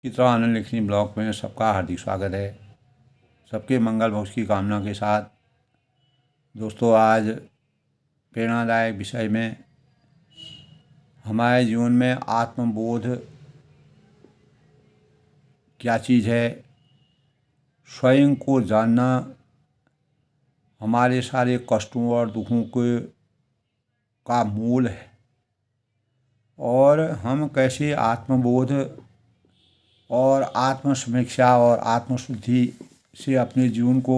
की तरह आनंद लिखनी ब्लॉग में सबका हार्दिक स्वागत है। सबके मंगल भविष्य की कामना के साथ दोस्तों, आज प्रेरणादायक विषय में हमारे जीवन में आत्मबोध क्या चीज़ है, स्वयं को जानना हमारे सारे कष्टों और दुखों के का मूल है और हम कैसे आत्मबोध और आत्मसमीक्षा और आत्मशुद्धि से अपने जीवन को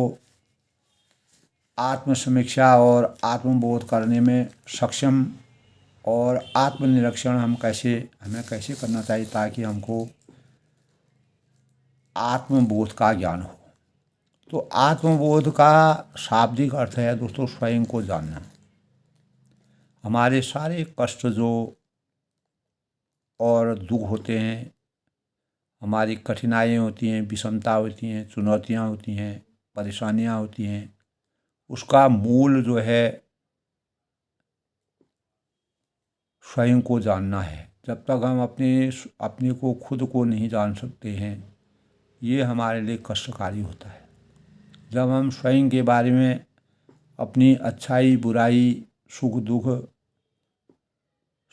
आत्मसमीक्षा और आत्मबोध करने में सक्षम और आत्मनिरीक्षण हमें कैसे करना चाहिए ताकि हमको आत्मबोध का ज्ञान हो। तो आत्मबोध का शाब्दिक अर्थ है दोस्तों स्वयं को जानना। हमारे सारे कष्ट जो और दुख होते हैं, हमारी कठिनाइयाँ होती हैं, विषमता होती हैं, चुनौतियाँ होती हैं, परेशानियाँ होती हैं, उसका मूल जो है स्वयं को जानना है। जब तक हम अपने को खुद को नहीं जान सकते हैं, ये हमारे लिए कष्टकारी होता है। जब हम स्वयं के बारे में अपनी अच्छाई बुराई सुख दुख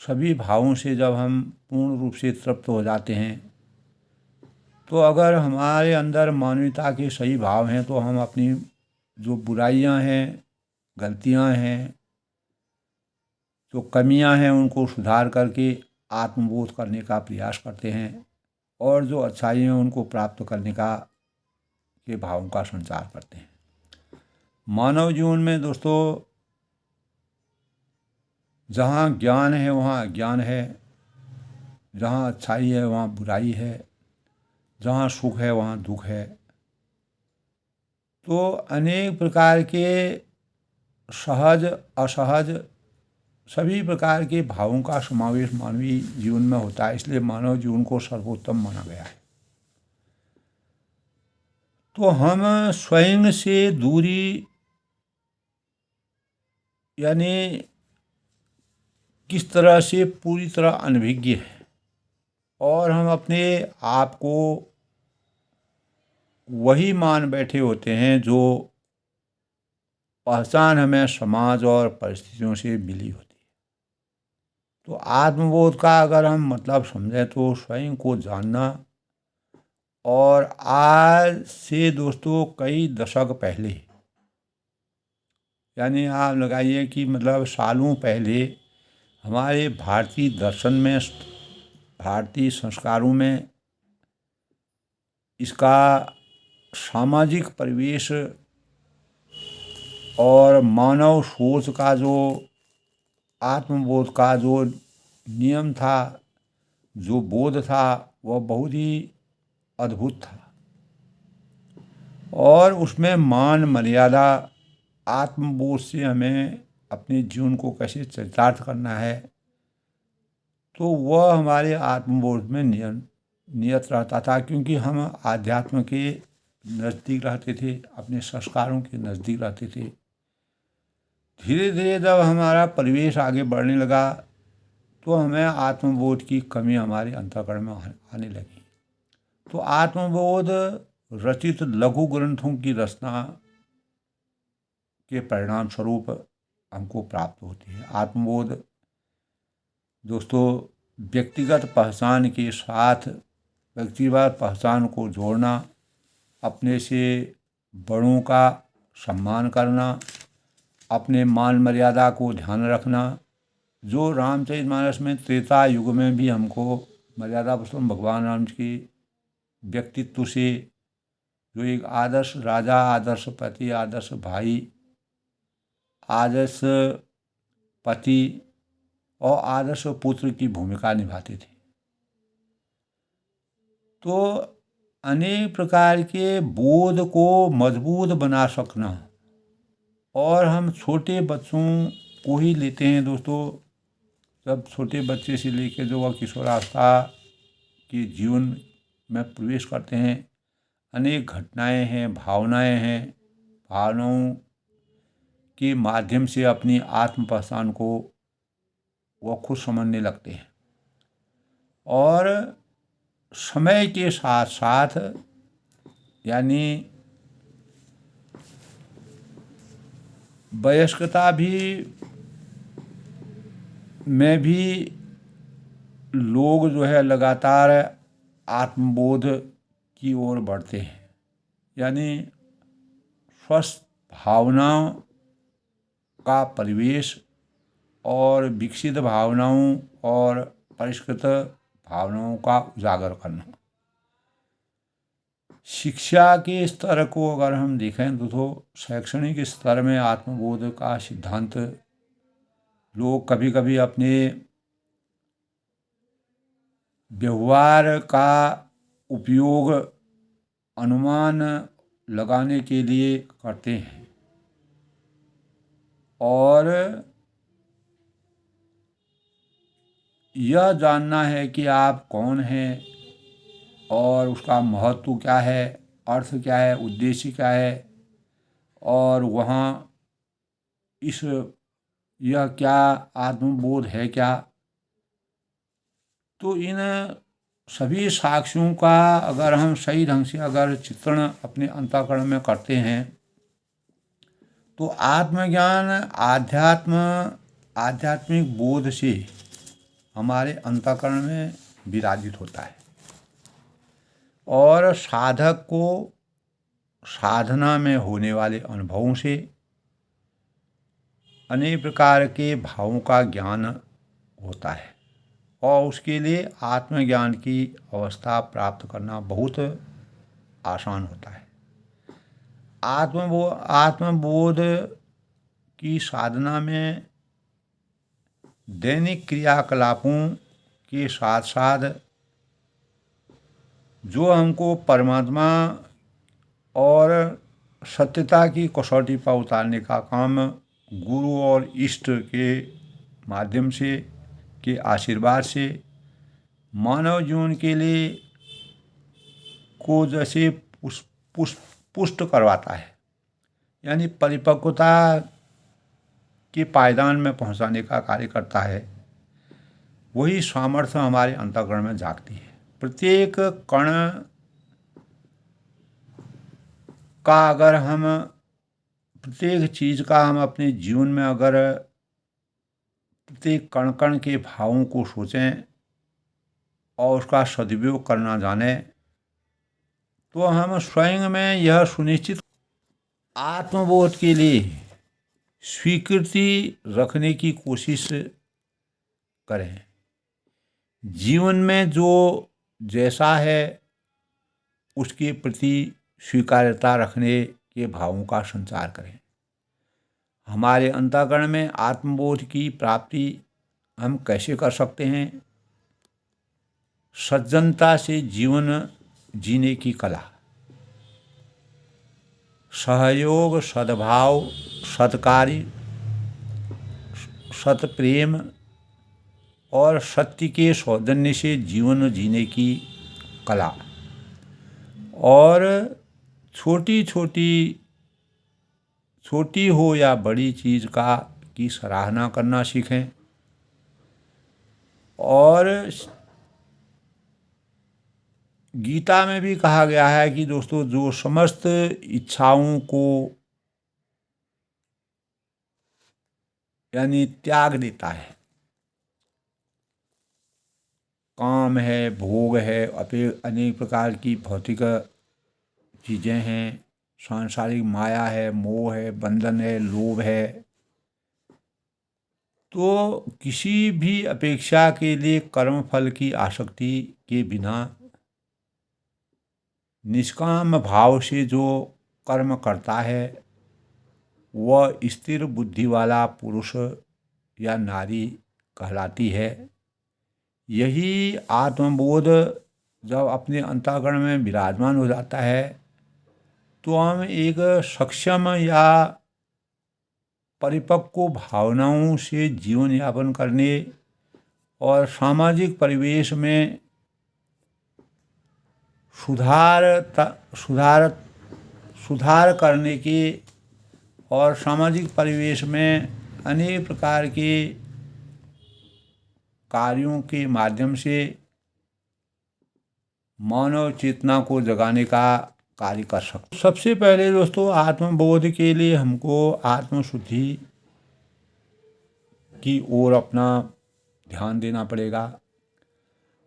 सभी भावों से जब हम पूर्ण रूप से तृप्त हो जाते हैं, तो अगर हमारे अंदर मानवता के सही भाव हैं तो हम अपनी जो बुराइयां हैं, गलतियां हैं, जो कमियां हैं, उनको सुधार करके आत्मबोध करने का प्रयास करते हैं और जो अच्छाई हैं उनको प्राप्त करने का के भावों का संचार करते हैं। मानव जीवन में दोस्तों जहाँ ज्ञान है वहाँ अज्ञान है, जहाँ अच्छाई है वहाँ बुराई है, जहाँ सुख है वहाँ दुख है। तो अनेक प्रकार के सहज असहज सभी प्रकार के भावों का समावेश मानवीय जीवन में होता है, इसलिए मानव जीवन को सर्वोत्तम माना गया है। तो हम स्वयं से दूरी यानी किस तरह से पूरी तरह अनभिज्ञ है और हम अपने आप को वही मान बैठे होते हैं जो पहचान हमें समाज और परिस्थितियों से मिली होती है। तो आत्मबोध का अगर हम मतलब समझें तो स्वयं को जानना, और आज से दोस्तों कई दशक पहले यानी आप लगाइए कि मतलब सालों पहले हमारे भारतीय दर्शन में, भारतीय संस्कारों में इसका सामाजिक परिवेश और मानव सोच का जो आत्मबोध का जो नियम था, जो बोध था, वह बहुत ही अद्भुत था और उसमें मान मर्यादा आत्मबोध से हमें अपने जीवन को कैसे चरितार्थ करना है, तो वह हमारे आत्मबोध में नियत रहता था, क्योंकि हम आध्यात्म के नज़दीक रहते थे, अपने संस्कारों के नज़दीक रहते थे। धीरे धीरे जब हमारा परिवेश आगे बढ़ने लगा तो हमें आत्मबोध की कमी हमारे अंतःकरण में आने लगी। तो आत्मबोध रचित लघु ग्रंथों की रचना के परिणाम स्वरूप हमको प्राप्त होती है। आत्मबोध दोस्तों व्यक्तिगत पहचान के साथ व्यक्तिगत पहचान को जोड़ना, अपने से बड़ों का सम्मान करना, अपने मान मर्यादा को ध्यान रखना, जो रामचरितमानस में त्रेता युग में भी हमको मर्यादा पुरुषोत्तम भगवान राम की व्यक्तित्व से, जो एक आदर्श राजा, आदर्श पति, आदर्श भाई, आदर्श पति और आदर्श पुत्र की भूमिका निभाते थे। तो अनेक प्रकार के बोध को मजबूत बना सकना, और हम छोटे बच्चों को ही लेते हैं दोस्तों, जब छोटे बच्चे से लेकर जो वह किशोरावस्था के जीवन में प्रवेश करते हैं, अनेक घटनाएं हैं, भावनाएं हैं, भावनाओं के माध्यम से अपनी आत्म पहचान को वह खुद समझने लगते हैं और समय के साथ साथ यानी वयस्कता भी में भी लोग जो है लगातार आत्मबोध की ओर बढ़ते हैं। यानी स्वस्थ भावनाओं का परिवेश और विकसित भावनाओं और परिष्कृत भावनाओं का उजागर करना। शिक्षा के स्तर को अगर हम देखें तो शैक्षणिक स्तर में आत्मबोध का सिद्धांत लोग कभी कभी अपने व्यवहार का उपयोग अनुमान लगाने के लिए करते हैं और यह जानना है कि आप कौन हैं और उसका महत्व क्या है, अर्थ क्या है, उद्देश्य क्या है और वहाँ इस यह क्या आत्मबोध है क्या। तो इन सभी साक्ष्यों का अगर हम सही ढंग से अगर चित्रण अपने अंतःकरण में करते हैं तो आत्मज्ञान आध्यात्मिक बोध से हमारे अंतःकरण में विराजित होता है और साधक को साधना में होने वाले अनुभवों से अनेक प्रकार के भावों का ज्ञान होता है और उसके लिए आत्मज्ञान की अवस्था प्राप्त करना बहुत आसान होता है। आत्मबोध की साधना में दैनिक क्रियाकलापों के साथ साथ जो हमको परमात्मा और सत्यता की कसौटी पर उतारने का काम गुरु और इष्ट के माध्यम से के आशीर्वाद से मानव जीवन के लिए को जैसे पुष्ट करवाता है, यानी परिपक्वता के पायदान में पहुंचाने का कार्य करता है, वही सामर्थ्य हमारे अंतःकरण में जागती है। प्रत्येक कण का अगर हम प्रत्येक चीज़ का हम अपने जीवन में अगर प्रत्येक कण कण के भावों को सोचें और उसका सदुपयोग करना जानें तो हम स्वयं में यह सुनिश्चित आत्मबोध के लिए स्वीकृति रखने की कोशिश करें। जीवन में जो जैसा है उसके प्रति स्वीकार्यता रखने के भावों का संचार करें। हमारे अंतःकरण में आत्मबोध की प्राप्ति हम कैसे कर सकते हैं? सज्जनता से जीवन जीने की कला, सहयोग, सद्भाव, सत्कार्य, सत्प्रेम और सत्य के सौजन्य से जीवन जीने की कला और छोटी हो या बड़ी चीज़ की सराहना करना सीखें और गीता में भी कहा गया है कि दोस्तों जो समस्त इच्छाओं को यानी त्याग देता है, काम है, भोग है, अनेक प्रकार की भौतिक चीज़ें हैं, सांसारिक माया है, मोह है, बंधन है, लोभ है, तो किसी भी अपेक्षा के लिए कर्म फल की आसक्ति के बिना निष्काम भाव से जो कर्म करता है वह स्थिर बुद्धि वाला पुरुष या नारी कहलाती है। यही आत्मबोध जब अपने अंतःकरण में विराजमान हो जाता है तो हम एक सक्षम या परिपक्व भावनाओं से जीवन यापन करने और सामाजिक परिवेश में सुधार करने के और सामाजिक परिवेश में अनेक प्रकार के कार्यों के माध्यम से मानव चेतना को जगाने का कार्य कर सकते। सबसे पहले दोस्तों आत्मबोध के लिए हमको आत्मशुद्धि की ओर अपना ध्यान देना पड़ेगा।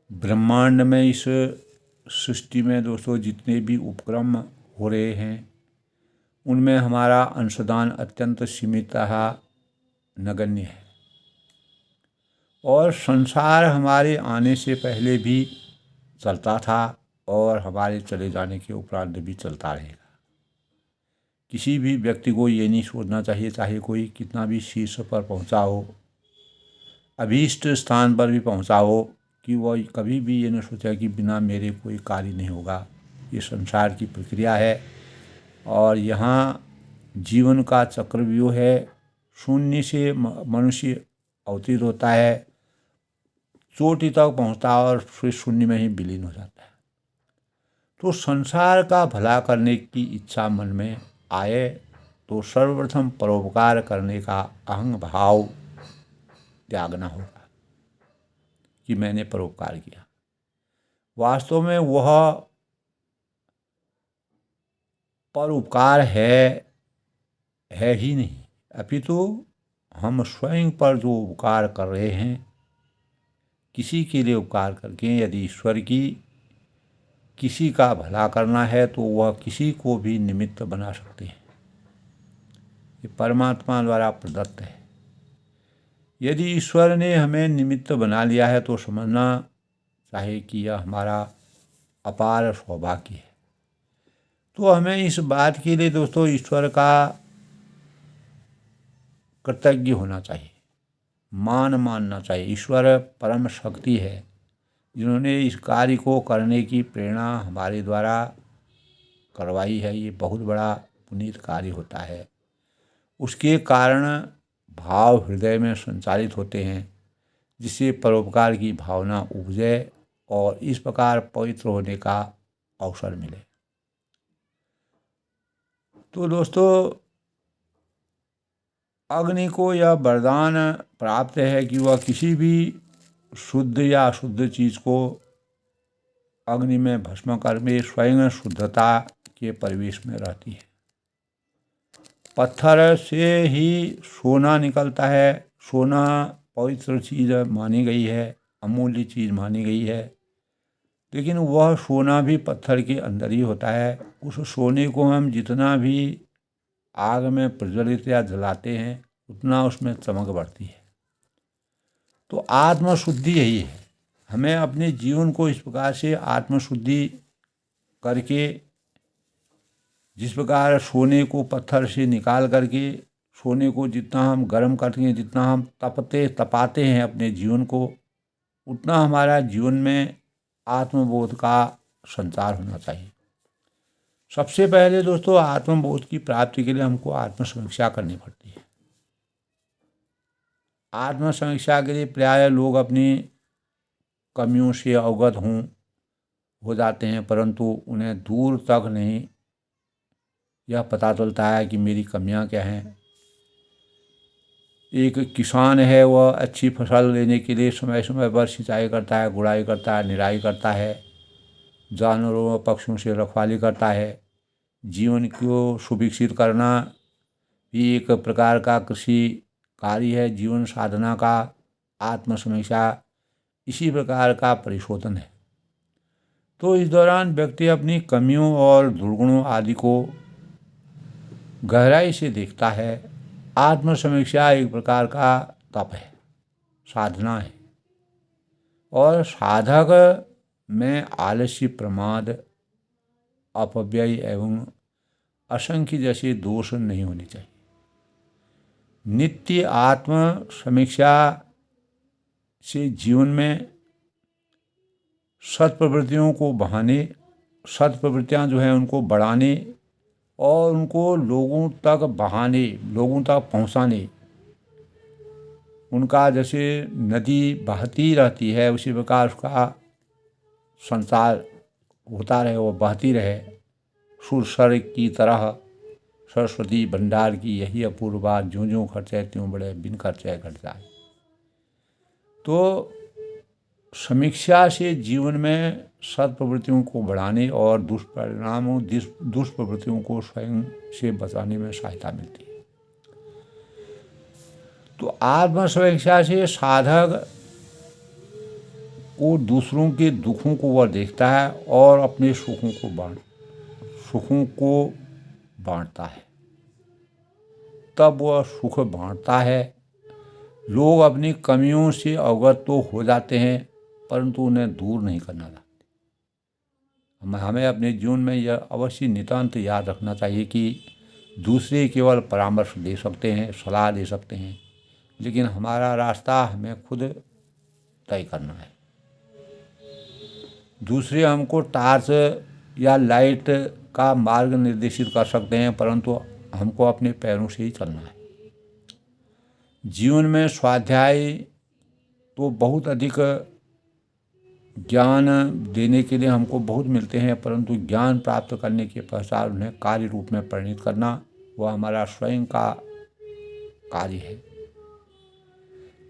ब्रह्मांड में, इस सृष्टि में दोस्तों जितने भी उपक्रम हो रहे हैं उनमें हमारा अंशदान अत्यंत सीमित नगण्य है, और संसार हमारे आने से पहले भी चलता था और हमारे चले जाने के उपरांत भी चलता रहेगा। किसी भी व्यक्ति को ये नहीं सोचना चाहिए, चाहे कोई कितना भी शीर्ष पर पहुंचा हो, अभीष्ट स्थान पर भी पहुंचा हो, कि वह कभी भी ये न सोचा कि बिना मेरे कोई कार्य नहीं होगा। ये संसार की प्रक्रिया है और यहाँ जीवन का चक्रव्यूह है। शून्य से मनुष्य अवतीर्ण होता है, चोटी तक पहुँचता और फिर शून्य में ही विलीन हो जाता है। तो संसार का भला करने की इच्छा मन में आए तो सर्वप्रथम परोपकार करने का अहंग भाव त्यागना होगा कि मैंने परोपकार किया। वास्तव में वह परोपकार है ही नहीं, अपितु हम स्वयं पर जो उपकार कर रहे हैं, किसी के लिए उपकार करके यदि ईश्वर की किसी का भला करना है तो वह किसी को भी निमित्त बना सकते हैं। ये परमात्मा द्वारा प्रदत्त है। यदि ईश्वर ने हमें निमित्त बना लिया है तो समझना चाहिए कि यह हमारा अपार सौभाग्य है। तो हमें इस बात के लिए दोस्तों ईश्वर का कृतज्ञ होना चाहिए, मान मानना चाहिए। ईश्वर परम शक्ति है, जिन्होंने इस कार्य को करने की प्रेरणा हमारे द्वारा करवाई है। ये बहुत बड़ा पुनीत कार्य होता है। उसके कारण भाव हृदय में संचालित होते हैं, जिससे परोपकार की भावना उपजे और इस प्रकार पवित्र होने का अवसर मिले। तो दोस्तों अग्नि को यह वरदान प्राप्त है कि वह किसी भी शुद्ध या अशुद्ध चीज़ को अग्नि में भस्म कर में स्वयं शुद्धता के परिवेश में रहती है। पत्थर से ही सोना निकलता है। सोना पवित्र चीज़ मानी गई है, अमूल्य चीज़ मानी गई है, लेकिन वह सोना भी पत्थर के अंदर ही होता है। उस सोने को हम जितना भी आग में प्रज्वलित या जलाते हैं उतना उसमें चमक बढ़ती है। तो आत्मशुद्धि यही है। हमें अपने जीवन को इस प्रकार से आत्मशुद्धि करके, जिस प्रकार सोने को पत्थर से निकाल करके सोने को जितना हम गर्म करते हैं, जितना हम तपाते हैं अपने जीवन को, उतना हमारा जीवन में आत्मबोध का संचार होना चाहिए। सबसे पहले दोस्तों आत्मबोध की प्राप्ति के लिए हमको आत्मसमीक्षा करनी पड़ती है। आत्मसमीक्षा के लिए प्रायः लोग अपनी कमियों से अवगत हो जाते हैं, परंतु उन्हें दूर तक नहीं यह पता चलता है कि मेरी कमियां क्या हैं। एक किसान है, वह अच्छी फसल लेने के लिए समय समय पर सिंचाई करता है, गुड़ाई करता है, निराई करता है, जानवरों व पक्षियों से रखवाली करता है। जीवन को सुविकसित करना भी एक प्रकार का कृषि कार्य है। जीवन साधना का आत्मसमीक्षा इसी प्रकार का परिशोधन है। तो इस दौरान व्यक्ति अपनी कमियों और दुर्गुणों आदि को गहराई से देखता है। आत्मसमीक्षा एक प्रकार का तप है, साधना है, और साधक में आलस्य, प्रमाद, अपव्यय एवं असंख्य जैसे दोष नहीं होने चाहिए। नित्य आत्म समीक्षा से जीवन में सत्प्रवृत्तियों को बढ़ाने, सत्प्रवृत्तियाँ जो हैं उनको बढ़ाने और उनको लोगों तक बहाने, लोगों तक पहुँचाने, उनका जैसे नदी बहती रहती है उसी प्रकार उसका संसार होता रहे, वो बहती रहे। सुरसर की तरह सरस्वती भंडार की यही अपूर्व बात, ज्यों ज्यों खर्चे त्यों बढ़े, बिन खर्चे घट जाए। तो समीक्षा से जीवन में सत्प्रवृत्तियों को बढ़ाने और दुष्प्रवृत्तियों को स्वयं से बचाने में सहायता मिलती है। तो आत्मसमीक्षा से साधक को दूसरों के दुखों को वह देखता है और अपने सुखों को बांटता है। तब वह सुख बांटता है। लोग अपनी कमियों से अवगत तो हो जाते हैं, परंतु उन्हें दूर नहीं करना चाहते। हमें अपने जीवन में यह अवश्य नितांत याद रखना चाहिए कि दूसरे केवल परामर्श दे सकते हैं, सलाह दे सकते हैं, लेकिन हमारा रास्ता हमें खुद तय करना है। दूसरे हमको टार्च या लाइट का मार्ग निर्देशित कर सकते हैं, परंतु हमको अपने पैरों से ही चलना है। जीवन में स्वाध्याय तो बहुत अधिक ज्ञान देने के लिए हमको बहुत मिलते हैं, परंतु ज्ञान प्राप्त करने के पश्चात उन्हें कार्य रूप में परिणित करना वह हमारा स्वयं का कार्य है।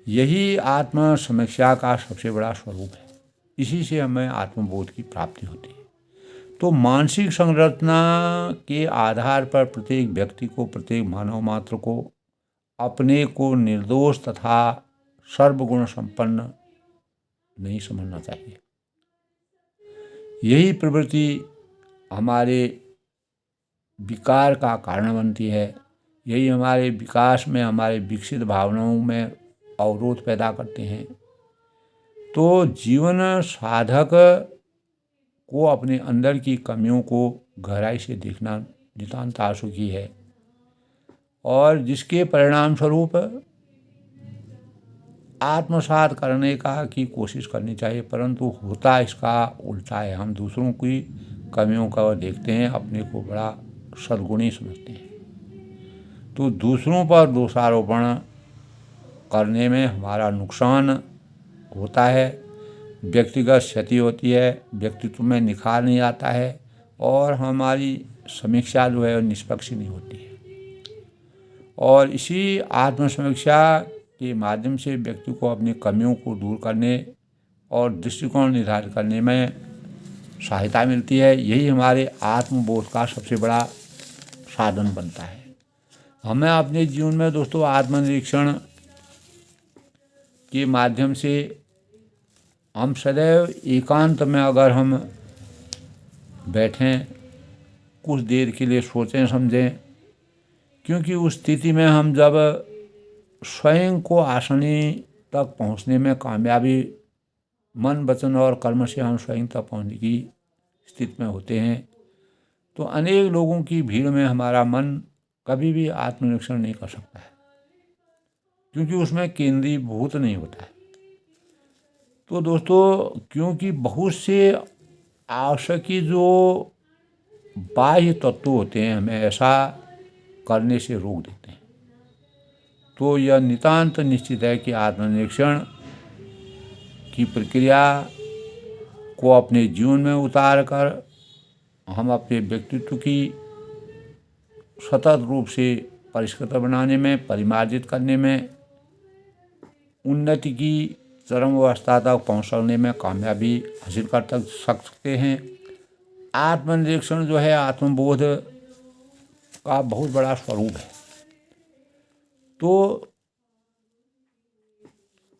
यही आत्म समीक्षा का सबसे बड़ा स्वरूप है। इसी से हमें आत्मबोध की प्राप्ति होती है। तो मानसिक संरचना के आधार पर प्रत्येक व्यक्ति को, प्रत्येक मानव मात्र को अपने को निर्दोष तथा सर्वगुण संपन्न नहीं समझना चाहिए। यही प्रवृत्ति हमारे विकार का कारण बनती है। यही हमारे विकास में, हमारे विकसित भावनाओं में अवरोध पैदा करते हैं। तो जीवन साधक को अपने अंदर की कमियों को गहराई से देखना नितांत आवश्यक है और जिसके परिणाम स्वरूप आत्मसात करने की कोशिश करनी चाहिए, परंतु होता इसका उल्टा है। हम दूसरों की कमियों का देखते हैं, अपने को बड़ा सद्गुणी समझते हैं। तो दूसरों पर दोषारोपण करने में हमारा नुकसान होता है, व्यक्तिगत क्षति होती है, व्यक्तित्व में निखार नहीं आता है और हमारी समीक्षा जो है निष्पक्ष नहीं होती है। और इसी आत्मसमीक्षा के माध्यम से व्यक्ति को अपनी कमियों को दूर करने और दृष्टिकोण निर्धारित करने में सहायता मिलती है। यही हमारे आत्मबोध का सबसे बड़ा साधन बनता है। हमें अपने जीवन में दोस्तों आत्मनिरीक्षण के माध्यम से हम सदैव एकांत में अगर हम बैठें, कुछ देर के लिए सोचें समझें, क्योंकि उस स्थिति में हम जब स्वयं को आसानी तक पहुंचने में कामयाबी मन वचन और कर्म से हम स्वयं तक पहुंचने की स्थिति में होते हैं, तो अनेक लोगों की भीड़ में हमारा मन कभी भी आत्मनिरीक्षण नहीं कर सकता है, क्योंकि उसमें केंद्रीभूत नहीं होता है। तो दोस्तों, क्योंकि बहुत से आवश्यक जो बाह्य तत्व होते हैं हमें ऐसा करने से रोक देते हैं, तो यह नितांत निश्चित है कि आत्मनिरीक्षण की प्रक्रिया को अपने जीवन में उतार कर हम अपने व्यक्तित्व की सतत रूप से परिष्कृत बनाने में, परिमार्जित करने में, उन्नति की चरम अवस्था तक पहुँचने में कामयाबी हासिल कर सकते हैं। आत्मनिरीक्षण जो है आत्मबोध का बहुत बड़ा स्वरूप है। तो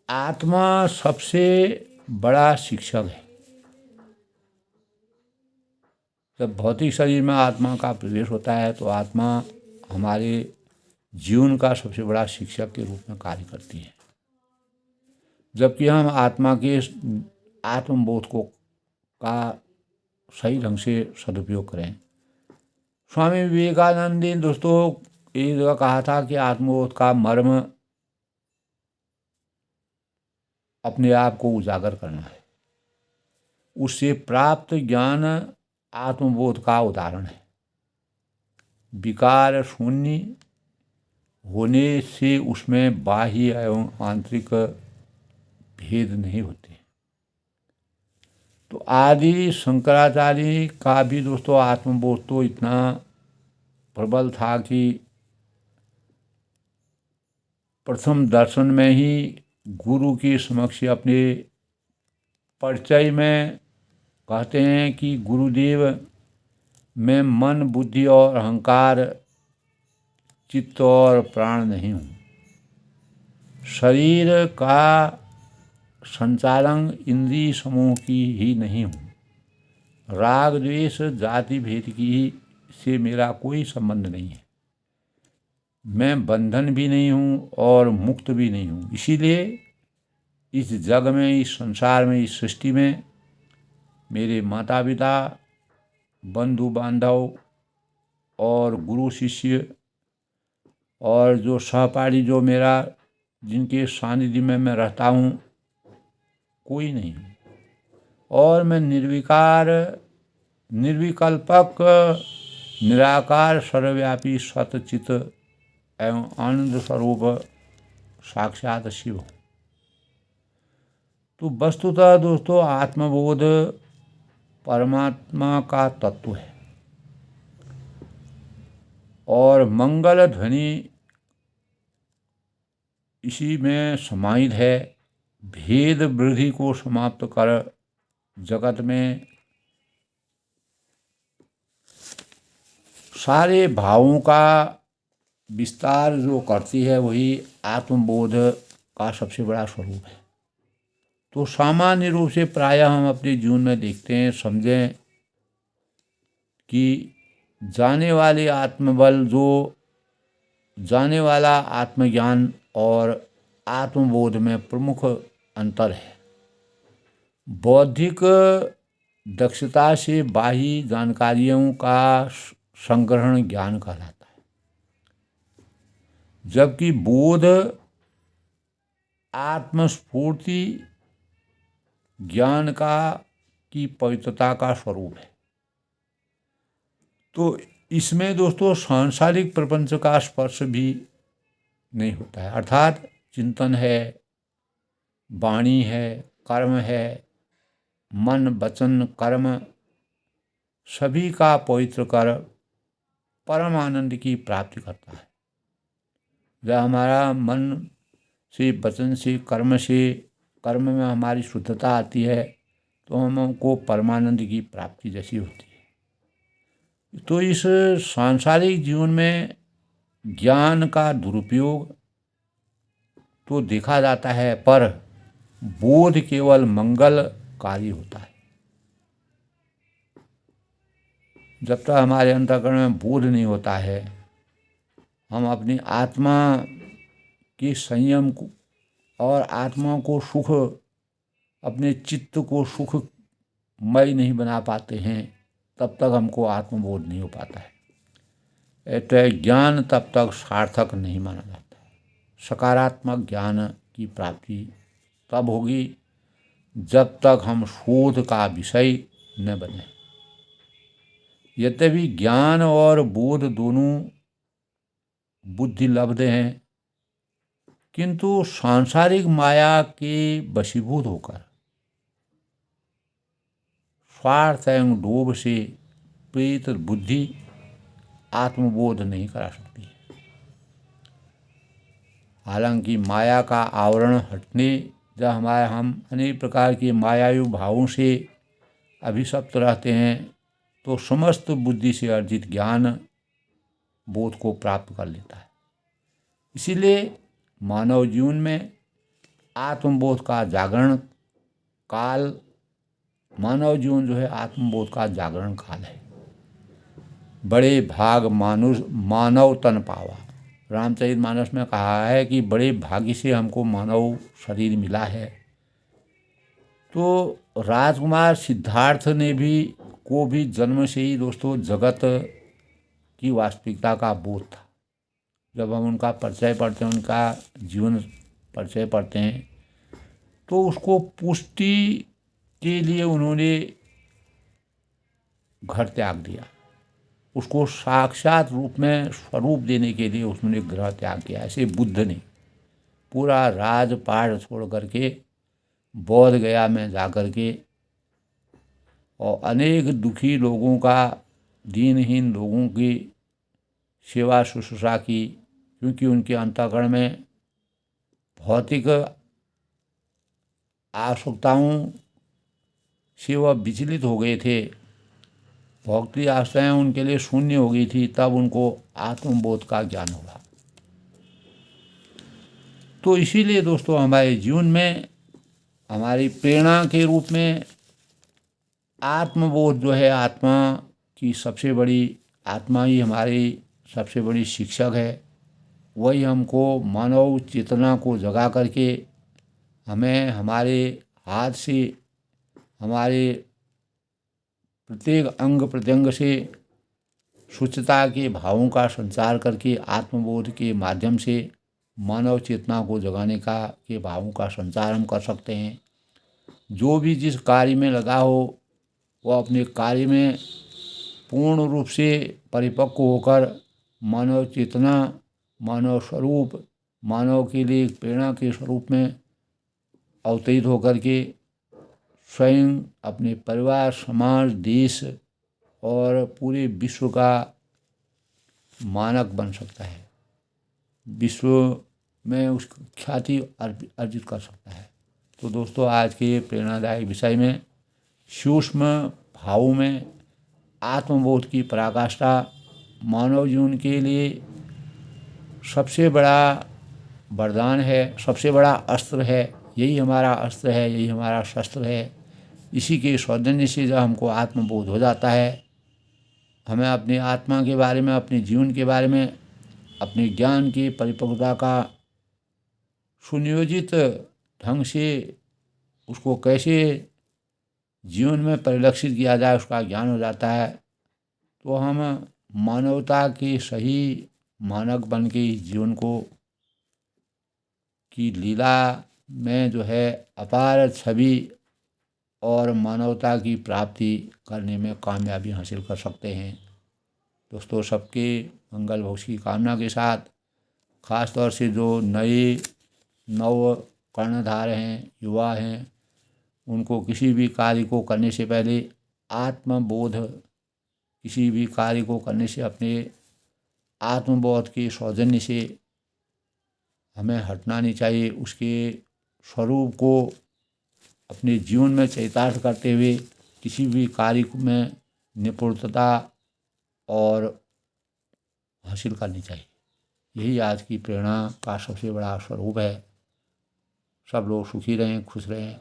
आत्मा सबसे बड़ा शिक्षक है। जब भौतिक शरीर में आत्मा का प्रवेश होता है तो आत्मा हमारे जीवन का सबसे बड़ा शिक्षक के रूप में कार्य करती है, जबकि हम आत्मा के आत्मबोध का सही ढंग से सदुपयोग करें। स्वामी विवेकानंद ने दोस्तों एक जगह कहा था कि आत्मबोध का मर्म अपने आप को उजागर करना है। उससे प्राप्त ज्ञान आत्मबोध का उदाहरण है। विकार शून्य होने से उसमें बाह्य एवं आंतरिक भेद नहीं होते। तो आदि शंकराचार्य का भी दोस्तों आत्मबोध तो इतना प्रबल था कि प्रथम दर्शन में ही गुरु के समक्ष अपने परिचय में कहते हैं कि गुरुदेव, मैं मन, बुद्धि और अहंकार, चित्त और प्राण नहीं हूँ। शरीर का संचालन इंद्रिय समूह की ही नहीं हूँ। राग द्वेष जाति भेद की से मेरा कोई संबंध नहीं है। मैं बंधन भी नहीं हूँ और मुक्त भी नहीं हूँ। इसीलिए इस जग में, इस संसार में, इस सृष्टि में मेरे माता पिता, बंधु बांधव और गुरु शिष्य और जो सहपाठी, जो मेरा जिनके सानिध्य में मैं रहता हूँ, कोई नहीं हूँ। और मैं निर्विकार, निर्विकल्पक, निराकार, सर्वव्यापी, सतचित एवं आनंद स्वरूप साक्षात शिव हूँ। तो वस्तुतः दोस्तों, आत्मबोध परमात्मा का तत्व है और मंगल ध्वनि इसी में समाहित है। भेद वृद्धि को समाप्त कर जगत में सारे भावों का विस्तार जो करती है, वही आत्मबोध का सबसे बड़ा स्वरूप है। तो सामान्य रूप से प्रायः हम अपने जीवन में देखते हैं, समझें कि जाने वाले आत्मबल, जो जाने वाला आत्मज्ञान और आत्मबोध में प्रमुख अंतर है। बौद्धिक दक्षता से बाह्य जानकारियों का संग्रहण ज्ञान कहलाता है, जबकि बोध आत्मस्फूर्ति ज्ञान की पवित्रता का स्वरूप है। तो इसमें दोस्तों सांसारिक प्रपंच का स्पर्श भी नहीं होता है, अर्थात चिंतन है, वाणी है, कर्म है, मन, वचन, कर्म सभी का पवित्र कर परम आनंद की प्राप्ति करता है। जब हमारा मन से, वचन से, कर्म में हमारी शुद्धता आती है, तो हमको परमानंद की प्राप्ति जैसी होती है। तो इस सांसारिक जीवन में ज्ञान का दुरुपयोग तो देखा जाता है, पर बोध केवल मंगलकारी होता है। जब तक हमारे अंतःकरण में बोध नहीं होता है, हम अपनी आत्मा के संयम को और आत्मा को सुख, अपने चित्त को सुखमय नहीं बना पाते हैं, तब तक हमको आत्मबोध नहीं हो पाता है। अतः ज्ञान तब तक सार्थक नहीं माना जाता है। सकारात्मक ज्ञान की प्राप्ति तब होगी जब तक हम शोध का विषय न बने। यद्यपि ज्ञान और बोध दोनों बुद्धि लब्ध हैं, किंतु सांसारिक माया के वशीभूत होकर स्वार्थ एवं लोभ से प्रेरित बुद्धि आत्मबोध नहीं करा सकती। हालांकि माया का आवरण हटने, जब हम अनेक प्रकार के मायावी भावों से अभिशप्त रहते हैं, तो समस्त बुद्धि से अर्जित ज्ञान बोध को प्राप्त कर लेता है। इसीलिए मानव जीवन में आत्मबोध का जागरण काल, मानव जीवन जो है आत्मबोध का जागरण काल है। बड़े भाग मानव तन पावा, रामचरितमानस में कहा है कि बड़े भाग्य से हमको मानव शरीर मिला है। तो राजकुमार सिद्धार्थ ने भी जन्म से ही दोस्तों जगत की वास्तविकता का बोध था। जब हम उनका परिचय पढ़ते हैं, उनका जीवन परिचय पढ़ते हैं, तो उसको पुष्टि के लिए उन्होंने घर त्याग दिया। उसको साक्षात रूप में स्वरूप देने के लिए उन्होंने ग्रह त्याग किया। ऐसे बुद्ध ने पूरा राजपाट छोड़ करके बौद्ध गया में जाकर के और अनेक दुखी लोगों का, दीनहीन लोगों की सेवा शुश्रूषा की, क्योंकि उनके अंतःकरण में भौतिक आवश्यकताओं से वह विचलित हो गए थे, भौतिक आशाएं उनके लिए शून्य हो गई थी, तब उनको आत्मबोध का ज्ञान हुआ। तो इसीलिए दोस्तों हमारे जीवन में हमारी प्रेरणा के रूप में आत्मबोध जो है, आत्मा की सबसे बड़ी, आत्मा ही हमारी सबसे बड़ी शिक्षक है। वही हमको मानव चेतना को जगा करके हमें हमारे हाथ से, हमारे प्रत्येक अंग प्रत्यंग से शुचिता के भावों का संचार करके आत्मबोध के माध्यम से मानव चेतना को जगाने का के भावों का संचार हम कर सकते हैं। जो भी जिस कार्य में लगा हो वह अपने कार्य में पूर्ण रूप से परिपक्व होकर मानव चेतना, मानव स्वरूप, मानव के लिए प्रेरणा के स्वरूप में अवतरित होकर के स्वयं, अपने परिवार, समाज, देश और पूरे विश्व का मानक बन सकता है, विश्व में उसकी ख्याति अर्जित कर सकता है। तो दोस्तों आज के प्रेरणादायक विषय में सूक्ष्म भावों में आत्मबोध की पराकाष्ठा मानव जीवन के लिए सबसे बड़ा वरदान है, सबसे बड़ा अस्त्र है। यही हमारा अस्त्र है, यही हमारा शस्त्र है। इसी के सौजन्य से जब हमको आत्मबोध हो जाता है, हमें अपनी आत्मा के बारे में, अपने जीवन के बारे में, अपने ज्ञान की परिपक्वता का सुनियोजित ढंग से उसको कैसे जीवन में परिलक्षित किया जाए उसका ज्ञान हो जाता है। तो हम मानवता के सही मानक बन के इस जीवन को की लीला में जो है अपार छवि और मानवता की प्राप्ति करने में कामयाबी हासिल कर सकते हैं। दोस्तों सबके मंगल भविष्य की कामना के साथ, ख़ास तौर से जो नए नव कर्णधार हैं, युवा हैं, उनको किसी भी कार्य को करने से पहले आत्मबोध, किसी भी कार्य को करने से अपने आत्मबोध के सौजन्य से हमें हटना नहीं चाहिए। उसके स्वरूप को अपने जीवन में चरितार्थ करते हुए किसी भी कार्य में निपुणता और हासिल करनी चाहिए। यही आज की प्रेरणा का सबसे बड़ा स्वरूप है। सब लोग सुखी रहें, खुश रहें।